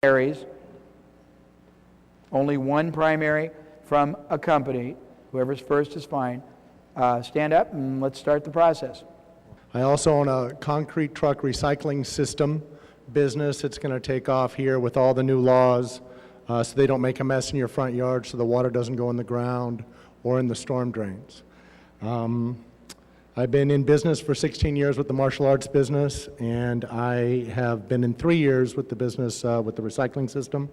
primaries, only one primary from a company. Whoever's first is fine. Stand up and let's start the process. I also own a concrete truck recycling system business. It's going to take off here with all the new laws so they don't make a mess in your front yard so the water doesn't go in the ground or in the storm drains. I've been in business for 16 years with the martial arts business, and I have been in 3 years with the business with the recycling system.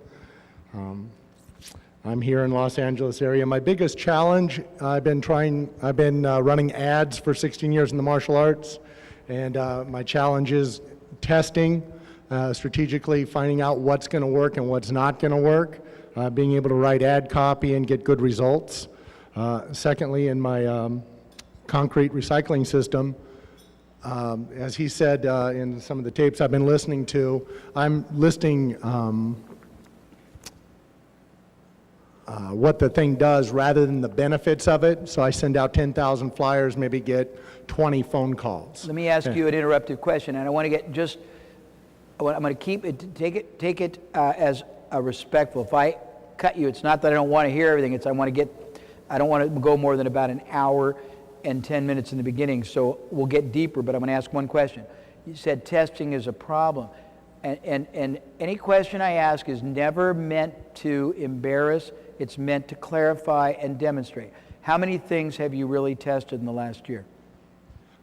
I'm here in Los Angeles area. My biggest challenge, I've been running ads for 16 years in the martial arts, and my challenge is testing, strategically finding out what's going to work and what's not going to work, being able to write ad copy and get good results. Secondly, in my concrete recycling system, as he said in some of the tapes I've been listening to, I'm listing what the thing does rather than the benefits of it. So I send out 10,000 flyers, maybe get 20 phone calls. Let me ask you an interruptive question, and I want to get just, I'm going to keep it, take it as a respectful. If I cut you, it's not that I don't want to hear everything, it's I don't want to go more than about an hour and 10 minutes in the beginning, so we'll get deeper, but I'm going to ask one question. You said testing is a problem, and any question I ask is never meant to embarrass, it's meant to clarify and demonstrate. How many things have you really tested in the last year?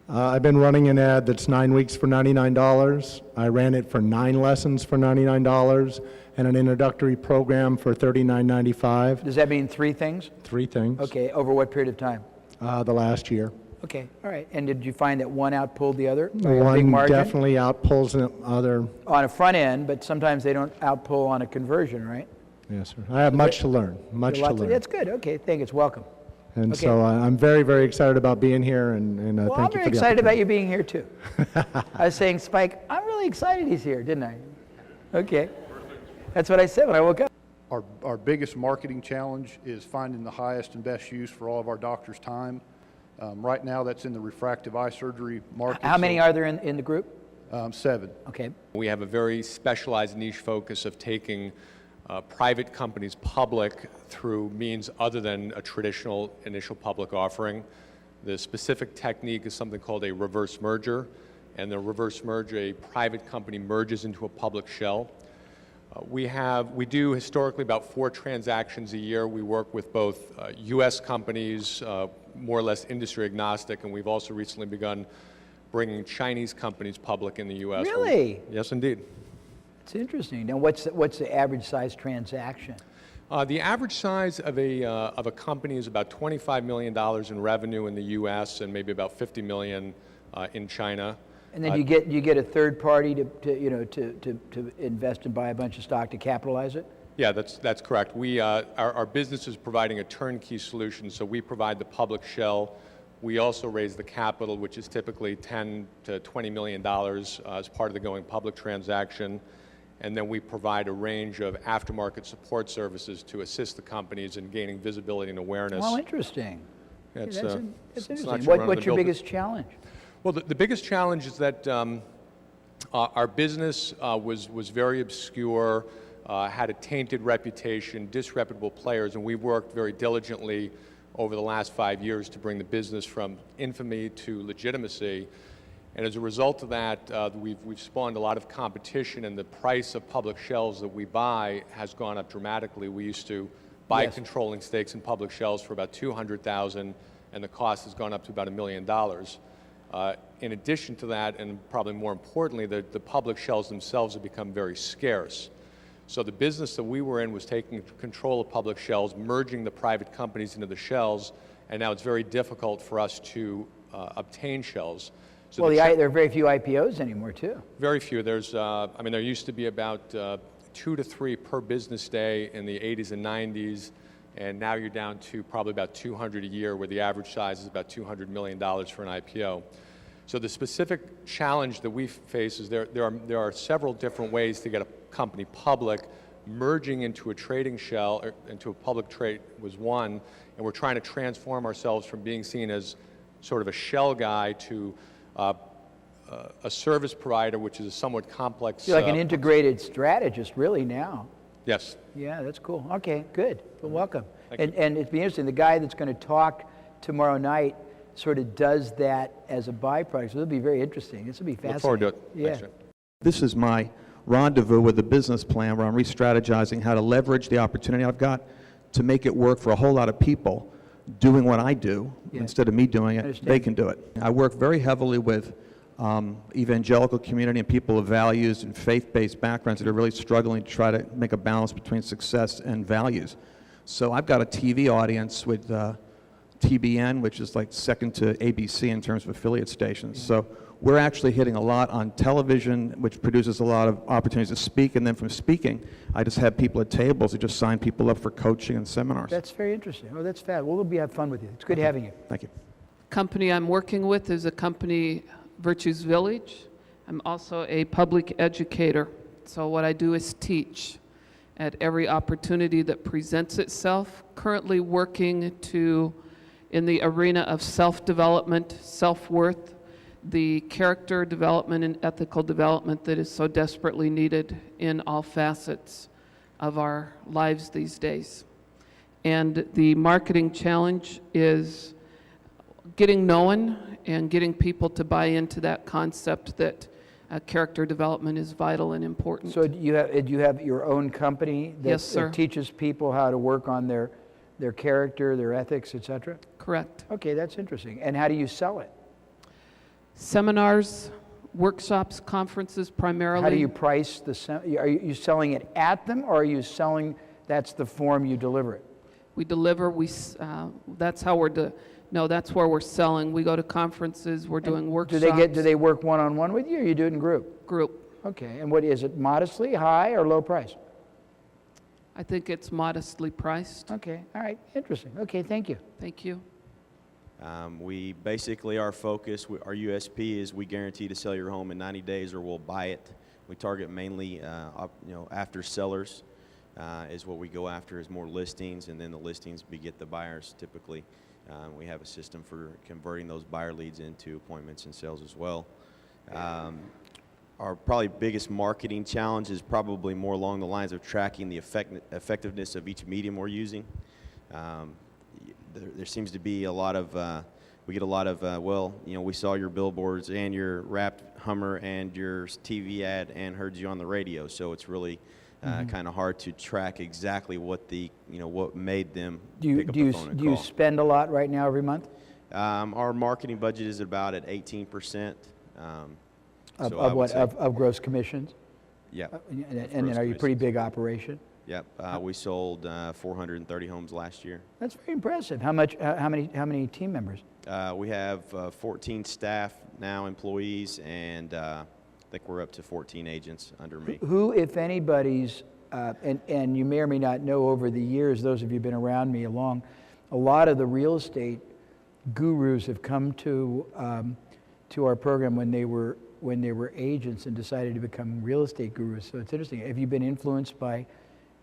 I've been running an ad that's 9 weeks for $99. I ran it for 9 lessons for $99 and an introductory program for $39.95. Does that mean 3 things? 3 things. Okay, over what period of time? The last year. Okay, all right. And did you find that one outpulled the other? By a big One margin? definitely outpulls the other. On a front end, but sometimes they don't outpull on a conversion, right? Yes, sir. I have much to learn, much to learn. That's good. Okay, thank you. It's welcome. And Okay. so I'm very, very excited about being here, and Well, thank I'm you for very the excited about opportunity. you being here, too. I was saying, Spike, I'm really excited he's here, didn't I? Okay. That's what I said when I woke up. Our biggest marketing challenge is finding the highest and best use for all of our doctors' time. Right now, that's in the refractive eye surgery market. How many are there in the group? 7. Okay. We have a very specialized niche focus of taking private companies public through means other than a traditional initial public offering. The specific technique is something called a reverse merger, and the reverse merger, a private company merges into a public shell. We do historically about 4 transactions a year. We work with both U.S. companies, more or less industry agnostic, and we've also recently begun bringing Chinese companies public in the U.S. Really? Yes, indeed. It's interesting. Now, what's the average size transaction? The average size of a company is about $25 million in revenue in the U.S. and maybe about $50 million in China. And then you get a third party to invest and buy a bunch of stock to capitalize it? Yeah, that's correct. Our business is providing a turnkey solution, so we provide the public shell. We also raise the capital, which is typically $10 to $20 million as part of the going public transaction. And then we provide a range of aftermarket support services to assist the companies in gaining visibility and awareness. Oh, interesting. It's, That's it's interesting. not your What's run-of-the-mill your biggest challenge? Well, the biggest challenge is that our business was very obscure, had a tainted reputation, disreputable players, and we've worked very diligently over the last 5 years to bring the business from infamy to legitimacy. And as a result of that, we've spawned a lot of competition, and the price of public shells that we buy has gone up dramatically. We used to buy controlling stakes in public shells for about $200,000, and the cost has gone up to about $1 million. In addition to that, and probably more importantly, the public shells themselves have become very scarce. So the business that we were in was taking control of public shells, merging the private companies into the shells, and now it's very difficult for us to obtain shells. So Well, there are very few IPOs anymore, too. very few. There's, there used to be about 2 to 3 per business day in the 80s and 90s, and now you're down to probably about 200 a year, where the average size is about $200 million for an IPO. So the specific challenge that we face is there are several different ways to get a company public. Merging into a trading shell, or into a public trade, was one, and we're trying to transform ourselves from being seen as sort of a shell guy to a service provider, which is a somewhat complex. You're like an integrated strategist, really, now. Yes. Yeah, that's cool. Okay, good. Well, welcome. Thank And it'd be interesting, the guy that's going to talk tomorrow night sort of does that as a byproduct, so it'll be very interesting. This will be fascinating. Look forward to it. Yeah. Thanks, Jim. This is my rendezvous with a business plan where I'm re-strategizing how to leverage the opportunity I've got to make it work for a whole lot of people doing what I do. Yeah. Instead of me doing it, Understand. they can do it. I work very heavily with evangelical community and people of values and faith-based backgrounds that are really struggling to try to make a balance between success and values. So I've got a TV audience with TBN, which is like second to ABC in terms of affiliate stations. So we're actually hitting a lot on television, which produces a lot of opportunities to speak, and then from speaking, I just have people at tables that just sign people up for coaching and seminars. That's very interesting. Oh, that's fab. Well, we'll have fun with you. It's good having you. Thank you. Company I'm working with is a company, Virtues Village. I'm also a public educator. So what I do is teach at every opportunity that presents itself. Currently working in the arena of self-development, self-worth, the character development and ethical development that is so desperately needed in all facets of our lives these days. And the marketing challenge is getting known and getting people to buy into that concept that character development is vital and important. So do you have your own company that, Yes, sir. that teaches people how to work on their character, their ethics, etc.? Correct. Okay, that's interesting. And how do you sell it? Seminars, workshops, conferences primarily. How do you price are you selling it at them, or are you selling, that's the form you deliver it? We deliver, that's how no, that's where we're selling. We go to conferences, we're doing workshops. Do they work one-on-one with you, or you do it in group? Group. Okay, and what is it, modestly high or low price? I think it's modestly priced. Okay, all right, interesting. Okay, thank you. Thank you. We basically, our focus, our USP is we guarantee to sell your home in 90 days or we'll buy it. We target mainly, after sellers is what we go after, is more listings, and then the listings beget the buyers typically. We have a system for converting those buyer leads into appointments and sales as well. Our probably biggest marketing challenge is probably more along the lines of tracking the effectiveness of each medium we're using. There seems to be a lot of, we get a lot of, we saw your billboards and your wrapped Hummer and your TV ad and heard you on the radio. So it's really kind of hard to track exactly what what made them pick up the phone and Do you call. spend a lot right now every month? Our marketing budget is about at 18%. Of gross commissions? Yeah. And then are you a pretty big operation? Yep. We sold 430 homes last year. That's very impressive. How many team members? We have 14 staff now, employees, and I think we're up to 14 agents under me. Who, if anybody's, and you may or may not know over the years, those of you who've been around me a lot of the real estate gurus have come to our program when they were agents and decided to become real estate gurus. So it's interesting. Have you been influenced by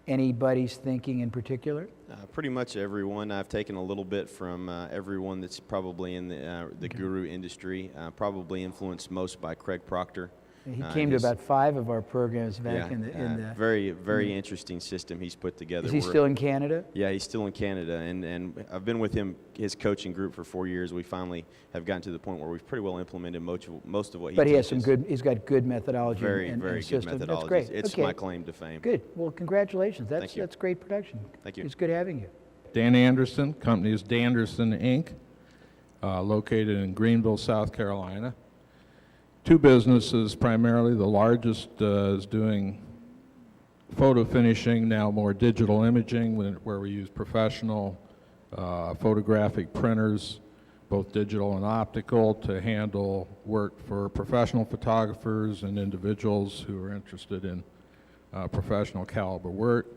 anybody's thinking in particular? Pretty much everyone. I've taken a little bit from everyone that's probably in the guru industry. Probably influenced most by Craig Proctor. He came to about 5 of our programs back in the very interesting system he's put together. Is he still in Canada? Yeah, he's still in Canada, and I've been with him, his coaching group, for 4 years. We finally have gotten to the point where we've pretty well implemented most of what he But he has teaches. he's got good methodology Very and good system. methodology. That's great. It's Okay. my claim to fame. Good. Well, congratulations. Thank you. That's great production. Thank you. It's good having you. Dan Anderson, company is Danderson Inc., located in Greenville, South Carolina. 2 businesses primarily. The largest is doing photo finishing, now more digital imaging, where we use professional photographic printers, both digital and optical, to handle work for professional photographers and individuals who are interested in professional caliber work.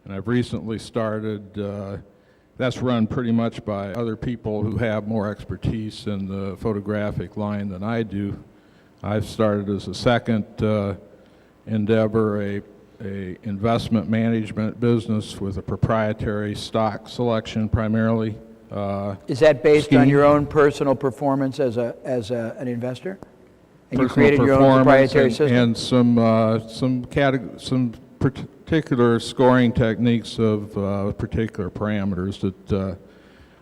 And I've recently started, that's run pretty much by other people who have more expertise in the photographic line than I do. I've started as a second endeavor, a investment management business with a proprietary stock selection primarily. Is that based on scheme. your own personal performance as an investor? And you personal created your own performance proprietary system? and some particular scoring techniques of particular parameters that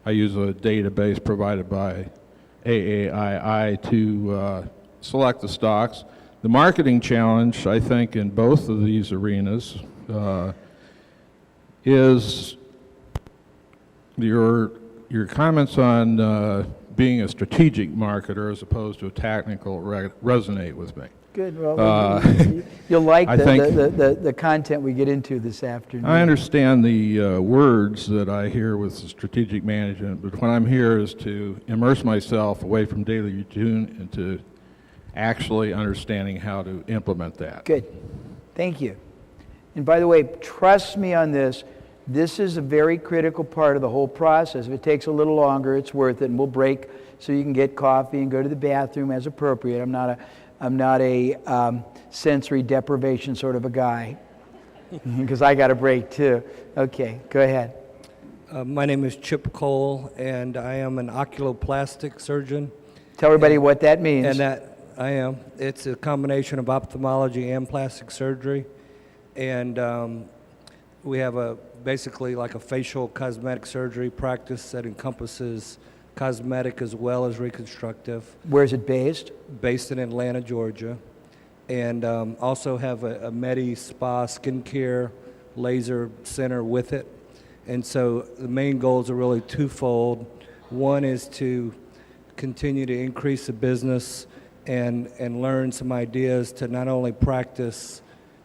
I use a database provided by AAII to select the stocks. The marketing challenge, I think, in both of these arenas is your comments on being a strategic marketer as opposed to a technical resonate with me. Good, well, you'll like I think- the content we get into this afternoon. I understand the words that I hear with the strategic management, but what I'm here is to immerse myself away from daily routine into actually understanding how to implement that. Good, thank you. And by the way, trust me on this, this is a very critical part of the whole process. If it takes a little longer, it's worth it, and we'll break so you can get coffee and go to the bathroom as appropriate. I'm not a sensory deprivation sort of a guy, because I got a break too. Okay, go ahead. My name is Chip Cole, and I am an oculoplastic surgeon. Tell everybody what that means. And that I am. It's a combination of ophthalmology and plastic surgery. And we have basically like a facial cosmetic surgery practice that encompasses cosmetic as well as reconstructive. Where is it based? Based in Atlanta, Georgia. And also have a Medi Spa skincare laser center with it. And so the main goals are really twofold. One is to continue to increase the business and learn some ideas to not only practice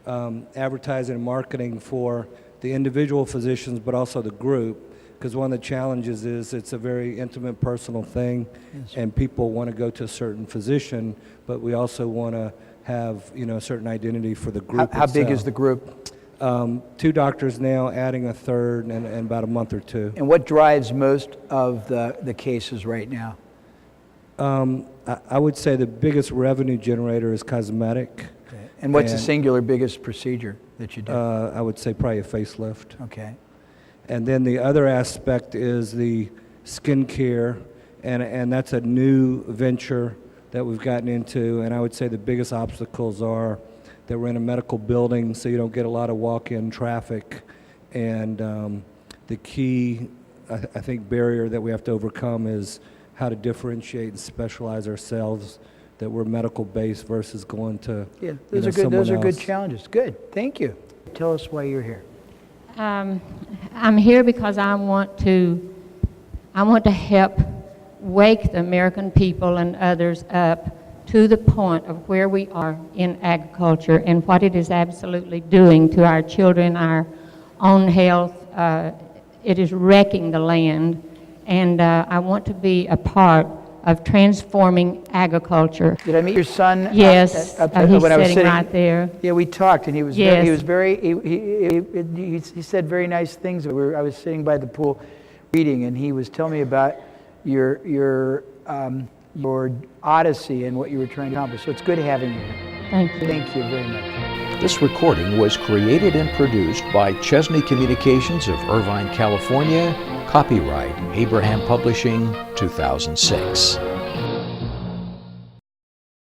advertising and marketing for the individual physicians, but also the group. Because one of the challenges is it's a very intimate, personal thing, and people want to go to a certain physician, but we also want to have, a certain identity for the group. How big is itself. the group? 2 doctors now, adding a third in about a month or two. And what drives most of the cases right now? I would say the biggest revenue generator is cosmetic. And what's the And- singular biggest procedure that you do? I would say probably a facelift. Okay. And then the other aspect is the skincare, and that's a new venture that we've gotten into. And I would say the biggest obstacles are that we're in a medical building, so you don't get a lot of walk-in traffic. And the key, I think, barrier that we have to overcome is how to differentiate and specialize ourselves, that we're medical-based versus going to Yeah, those are good. someone Those are good else. challenges. Good. Thank you. Tell us why you're here. I'm here because I want to help wake the American people and others up to the point of where we are in agriculture and what it is absolutely doing to our children, our own health. It is wrecking the land, and I want to be a part of transforming agriculture. Did I meet your son? Yes, he's when I was sitting right there. Yeah, we talked, and he was Yes. he said very nice things. I was sitting by the pool reading, and he was telling me about your odyssey and what you were trying to accomplish. So it's good having you here. Thank you. Thank you very much. This recording was created and produced by Chesney Communications of Irvine, California. Copyright Abraham Publishing, 2006.